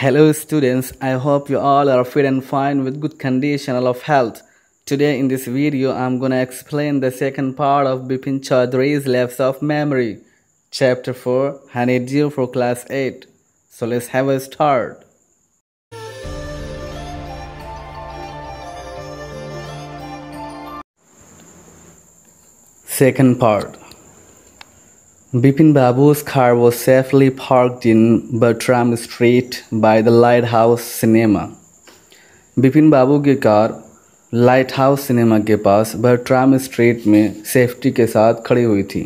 Hello students, I hope you all are fit and fine with good condition of health. Today in this video, I'm gonna explain the second part of Bipin Chaudhary's Lapse of Memory, Chapter 4, Honeydew for Class 8. So let's have a start. Second part. Bipin Babu's car was safely parked in Bertram Street by the Lighthouse Cinema. Bipin बाबू की car light house cinema के पास Bertram street में safety के साथ खड़ी हुई थी.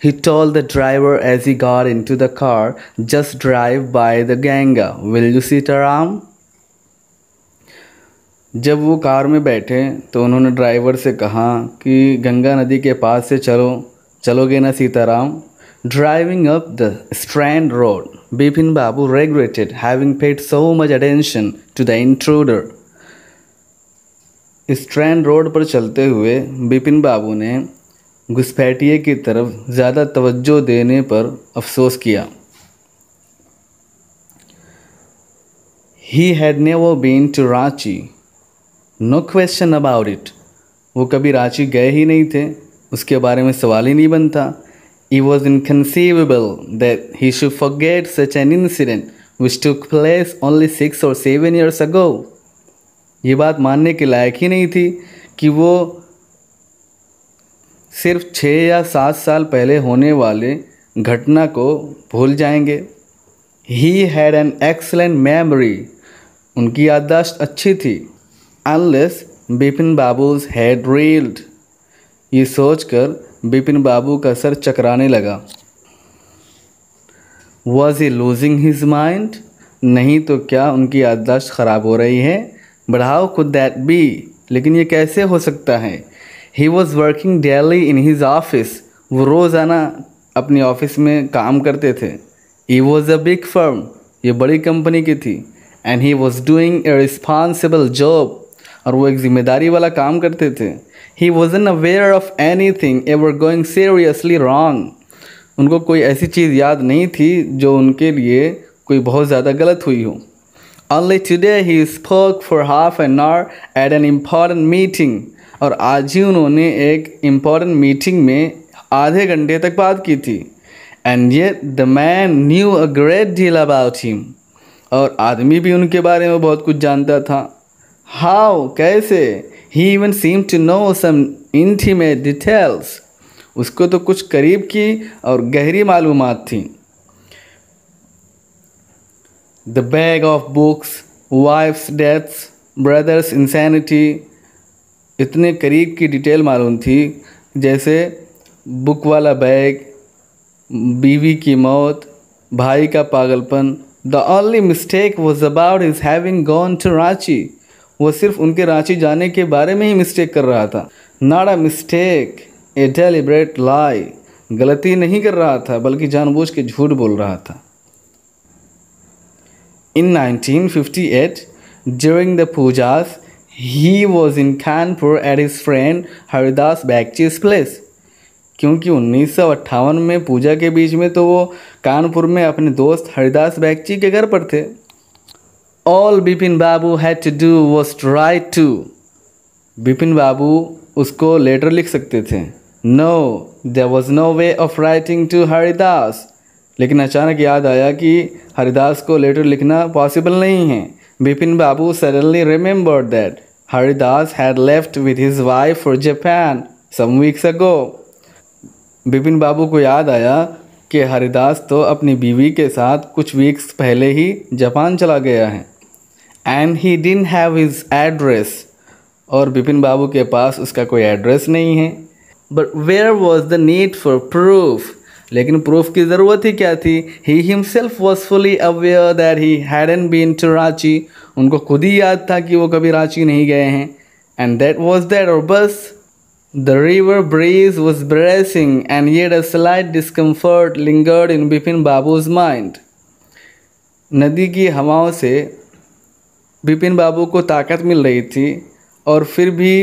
He told the driver as he got into the car, just drive by the Ganga. Will you sit around? जब वो कार में बैठे तो उन्होंने ड्राइवर से कहा कि गंगा नदी के पास से चलोगे ना Sitaram. Driving up the Strand Road, Bipin Babu regretted having paid so much attention to the intruder. Strand road पर चलते हुए बिपिन बाबू ने घुसपैठिए की तरफ ज़्यादा तवज्जो देने पर अफसोस किया. He had never been to Ranchi. No question about it. वो कभी रांची गए ही नहीं थे, उसके बारे में सवाल ही नहीं बनता. It was inconceivable that he should forget such an incident which took place only 6 or 7 years ago. ये बात मानने के लायक ही नहीं थी कि वो सिर्फ 6 या 7 साल पहले होने वाले घटना को भूल जाएंगे. He had an excellent memory. उनकी याददाश्त अच्छी थी. Unless Bipin बाबू's head reeled. ये सोचकर बिपिन बाबू का सर चकराने लगा. Was he losing his mind? नहीं तो क्या उनकी याददाश्त ख़राब हो रही है? But how could that be? लेकिन ये कैसे हो सकता है? He was working daily in his office. वो रोज़ाना अपनी ऑफिस में काम करते थे. He was a big firm. ये बड़ी कंपनी की थी. And he was doing a responsible job. और वो एक जिम्मेदारी वाला काम करते थे. He wasn't aware of anything ever going seriously wrong. उनको कोई ऐसी चीज़ याद नहीं थी जो उनके लिए कोई बहुत ज़्यादा गलत हुई हो. Only today he spoke for half an hour at an important meeting. और आज ही उन्होंने एक important meeting में आधे घंटे तक बात की थी. And yet the man knew a great deal about him. और आदमी भी उनके बारे में बहुत कुछ जानता था. How? कैसे? He even seemed to know some intimate details. उसको तो कुछ करीब की और गहरी मालूमात थी. The bag of books, wife's deaths, brother's insanity. इतने करीब की डिटेल मालूम थी जैसे बुक वाला बैग, बीवी की मौत, भाई का पागलपन. The only mistake was about his having gone to Ranchi. वो सिर्फ उनके रांची जाने के बारे में ही मिस्टेक कर रहा था. Not a mistake, a deliberate lie. गलती नहीं कर रहा था बल्कि जानबूझ के झूठ बोल रहा था. In 1958, during the pujas, he was in Kanpur at his friend Haridas Bagchi's place. क्योंकि 1958 में पूजा के बीच में तो वो कानपुर में अपने दोस्त हरिदास बैगची के घर पर थे. All Bipin Babu had to do was to write to. Bipin बाबू उसको लेटर लिख सकते थे. No, there was no way of writing to Haridas. लेकिन अचानक याद आया कि हरिदास को लेटर लिखना पॉसिबल नहीं है. बिपिन बाबू suddenly remembered that Haridas had left with his wife for Japan some weeks ago. Bipin Babu को याद आया कि हरिदास तो अपनी बीवी के साथ कुछ वीक्स पहले ही जापान चला गया है. And he didn't have his address. और बिपिन बाबू के पास उसका कोई एड्रेस नहीं है. But where was the need for proof? लेकिन प्रूफ की ज़रूरत ही क्या थी? He himself was fully aware that he hadn't been to Ranchi. उनको खुद ही याद था कि वो कभी रांची नहीं गए हैं. And that was that, or बस. The river breeze was bracing and yet a slight discomfort lingered in Bipin Babu's mind. नदी की हवाओं से बिपिन बाबू को ताकत मिल रही थी और फिर भी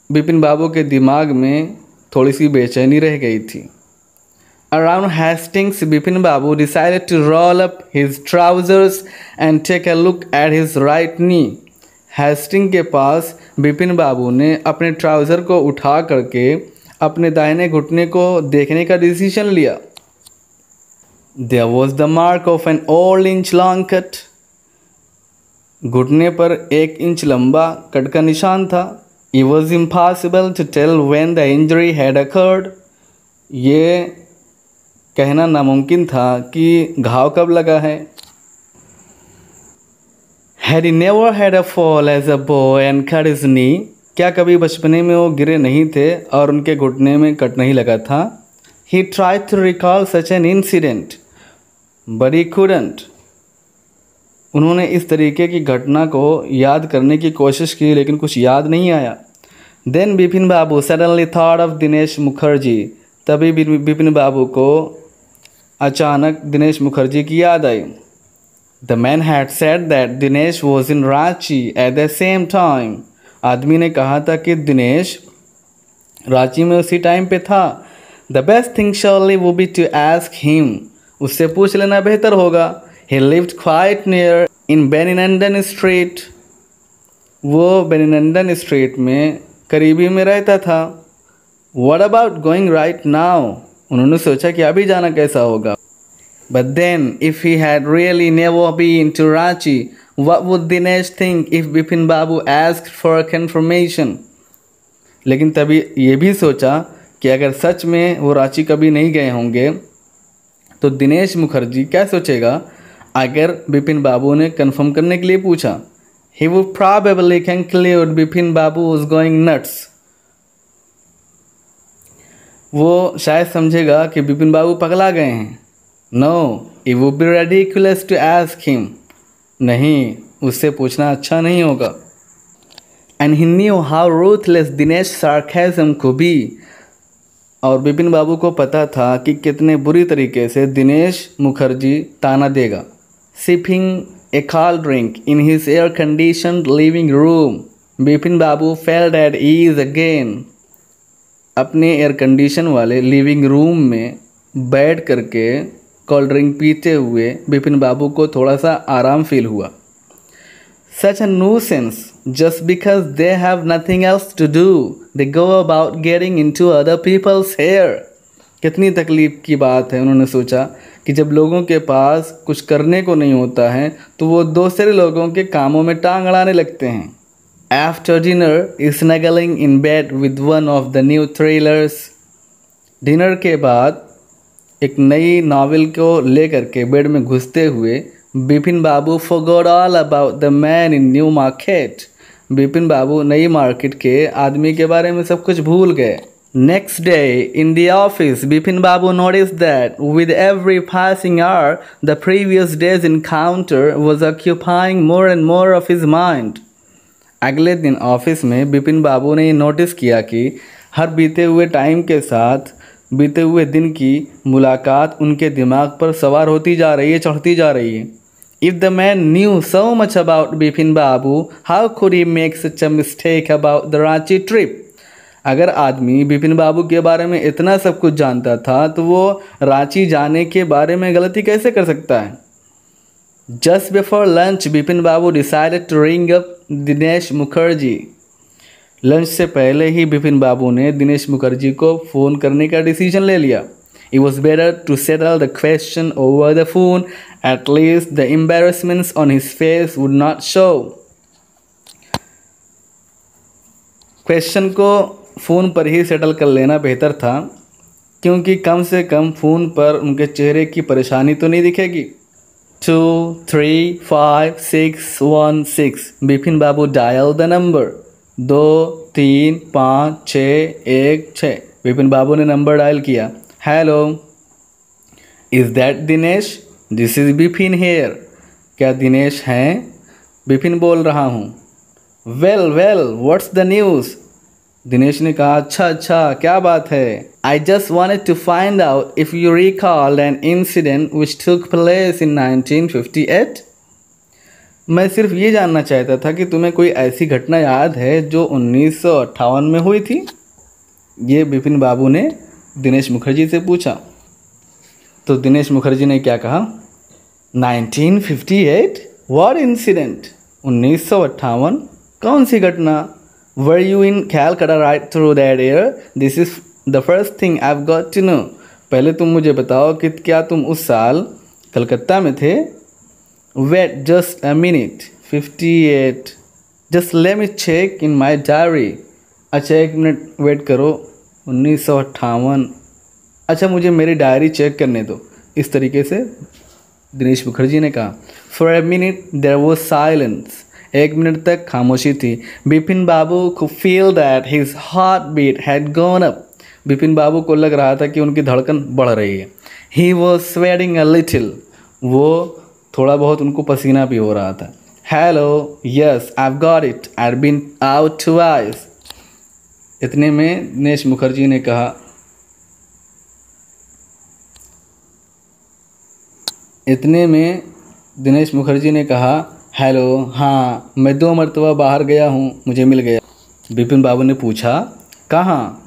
बिपिन बाबू के दिमाग में थोड़ी सी बेचैनी रह गई थी. Around Hastings, Bipin Babu decided to roll up his trousers and take a look at his right knee. Hastings के पास बिपिन बाबू ने अपने ट्राउज़र को उठा करके अपने दाहिने घुटने को देखने का डिसीजन लिया. There was the mark of an all-inch long cut. घुटने पर 1 इंच लंबा कट का निशान था. It was impossible to tell when the injury had occurred. ये कहना नामुमकिन था कि घाव कब लगा है. Had he never had a fall as a boy and cut his knee? क्या कभी बचपने में वो गिरे नहीं थे और उनके घुटने में कट नहीं लगा था? He tried to recall such an incident, but he couldn't. उन्होंने इस तरीके की घटना को याद करने की कोशिश की लेकिन कुछ याद नहीं आया. Then Bipin Babu suddenly thought of Dinesh Mukherjee. तभी बिपिन बाबू को अचानक दिनेश मुखर्जी की याद आई. The man had said that Dinesh was in Ranchi at the same time. आदमी ने कहा था कि दिनेश रांची में उसी टाइम पे था. The best thing surely would be to ask him. उससे पूछ लेना बेहतर होगा. He lived quite near in Benninandon Street. वो बेनिनंदन स्ट्रीट में करीबी में रहता था. What about going right now? उन्होंने सोचा कि अभी जाना कैसा होगा. But then, if he had really never been to Ranchi, what would Dinesh think if Bipin Babu asked for a confirmation? लेकिन तभी ये भी सोचा कि अगर सच में वो रांची कभी नहीं गए होंगे तो दिनेश मुखर्जी क्या सोचेगा अगर बिपिन बाबू ने कंफर्म करने के लिए पूछा. He would probably conclude Bipin Babu was going nuts. वो शायद समझेगा कि बिपिन बाबू पगला गए हैं. No, it would be ridiculous to ask him. नहीं, उससे पूछना अच्छा नहीं होगा. And he knew how ruthless Dinesh sarcasm could be. और बिपिन बाबू को पता था कि कितने बुरी तरीके से दिनेश मुखर्जी ताना देगा. Sipping a cold drink in his air-conditioned living room, Bipin Babu felt at ease again. अपने एयर कंडीशन वाले लिविंग रूम में बैठ करके कोल्ड ड्रिंक पीते हुए बिपिन बाबू को थोड़ा सा आराम फील हुआ. Such a nuisance. Just because they have nothing else to do, they go about getting into other people's hair. कितनी तकलीफ की बात है. उन्होंने सोचा कि जब लोगों के पास कुछ करने को नहीं होता है तो वो दूसरे लोगों के कामों में टांग अड़ाने लगते हैं. After dinner, snuggling in bed with one of the new thrillers. Dinner के बाद एक नई नावल को लेकर के बेड में घुसते हुए बिपिन बाबू forgot all about the man in New Market. Bipin बाबू नई मार्केट के आदमी के बारे में सब कुछ भूल गए. Next day in the office, Bipin Babu noticed that with every passing hour, the previous day's encounter was occupying more and more of his mind. अगले दिन ऑफिस में बिपिन बाबू ने नोटिस किया कि हर बीते हुए टाइम के साथ बीते हुए दिन की मुलाकात उनके दिमाग पर सवार होती जा रही है, चढ़ती जा रही है. If the man knew so much about Bipin Babu, how could he make such a mistake about the Ranchi trip? अगर आदमी बिपिन बाबू के बारे में इतना सब कुछ जानता था तो वो रांची जाने के बारे में गलती कैसे कर सकता है. Just before lunch, Bipin Babu decided to ring up Dinesh Mukherjee. Lunch से पहले ही बिपिन बाबू ने दिनेश मुखर्जी को फ़ोन करने का डिसीजन ले लिया. It was better to settle the question over the phone. At least the embarrassments on his face would not show. Question को phone पर ही सेटल कर लेना बेहतर था क्योंकि कम से कम फ़ोन पर उनके चेहरे की परेशानी तो नहीं दिखेगी. 2 3 5 6 1 6. Bipin Babu dial the number. 2 3 5 6 1 6. Bipin बाबू ने नंबर डायल किया. Hello, is that Dinesh? This is Bipin here. क्या दिनेश हैं? बिपिन बोल रहा हूँ. Well well, what's the news? दिनेश ने कहा, अच्छा, क्या बात है? I just wanted to find out if you recall an incident which took place in 1958. मैं सिर्फ ये जानना चाहता था कि तुम्हें कोई ऐसी घटना याद है जो 1958 में हुई थी. ये बिपिन बाबू ने दिनेश मुखर्जी से पूछा. तो दिनेश मुखर्जी ने क्या कहा, 1958 व्हाट इंसिडेंट, 1958 कौन सी घटना, were you in Calcutta right through that year, this is the first thing I have got to know, पहले तुम मुझे बताओ कि क्या तुम उस साल कलकत्ता में थे। Wait just a minute, 58, just let me check in my diary, अच्छा एक मिनट वेट करो, 1958, अच्छा मुझे मेरी डायरी चेक करने दो, इस तरीके से दिनेश मुखर्जी ने कहा। For a minute there was silence, एक मिनट तक खामोशी थी। बिपिन बाबू को feel that his heart beat had gone up, Bipin Babu को लग रहा था कि उनकी धड़कन बढ़ रही है। He was sweating a little, वो थोड़ा बहुत उनको पसीना भी हो रहा था। Hello, yes I have got it, I have been out twice, इतने में दिनेश मुखर्जी ने कहा, इतने में दिनेश मुखर्जी ने कहा, हेलो, हाँ मैं 2 मरतबा बाहर गया हूँ, मुझे मिल गया। बिपिन बाबू ने पूछा, कहाँ?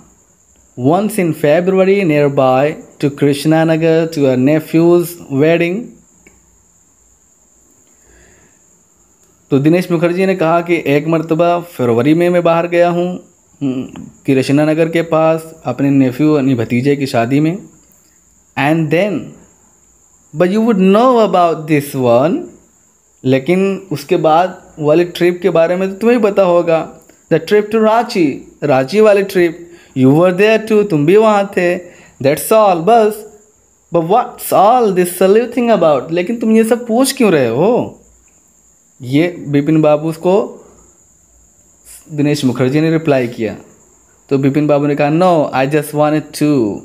Once in February nearby to Krishnanagar to a nephew's wedding. तो दिनेश मुखर्जी ने कहा कि एक मरतबा फरवरी में मैं बाहर गया हूँ कृष्णानगर के पास अपने नेफ्यू यानी भतीजे की शादी में। And then but you would know about this one, लेकिन उसके बाद वाली ट्रिप के बारे में तो तुम्हें पता होगा। The trip to Ranchi, Ranchi वाली trip, you were there too, तुम भी वहाँ थे। दैट्स ऑल, बस। But what's all this saluting about, लेकिन तुम ये सब पूछ क्यों रहे हो? ये बिपिन बाबू को दिनेश मुखर्जी ने रिप्लाई किया। तो बिपिन बाबू ने कहा, no I just wanted to,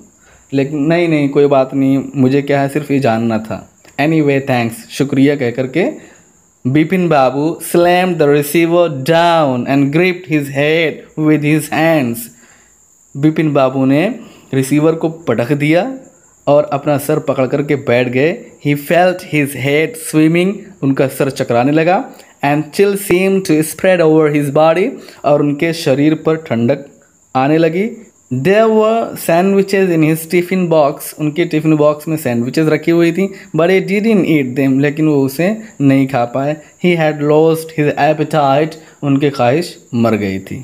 लेकिन नहीं कोई बात नहीं, मुझे क्या है सिर्फ ये जानना था। एनीवे थैंक्स, शुक्रिया कह करके बिपिन बाबू slammed the receiver down and gripped his head with his hands. Bipin बाबू ने रिसीवर को पटक दिया और अपना सर पकड़ करके बैठ गए। He felt his head swimming, उनका सर चकराने लगा। And chill seemed to spread over his body, और उनके शरीर पर ठंडक आने लगी। There were sandwiches in his tiffin box, उनके टिफिन बॉक्स में सैंडविचेस रखी हुई थी। But he didn't eat them, लेकिन वो उसे नहीं खा पाए। He had lost his appetite, उनकी ख्वाहिश मर गई थी।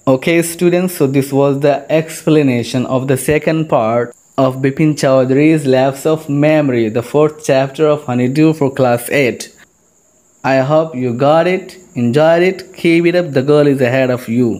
Okay students, so this was the explanation of the second part of Bipin Chowdhury's Lapse of Memory, the 4th chapter of Honeydew for class 8. I hope you got it, enjoyed it, keep it up, the girl is ahead of you.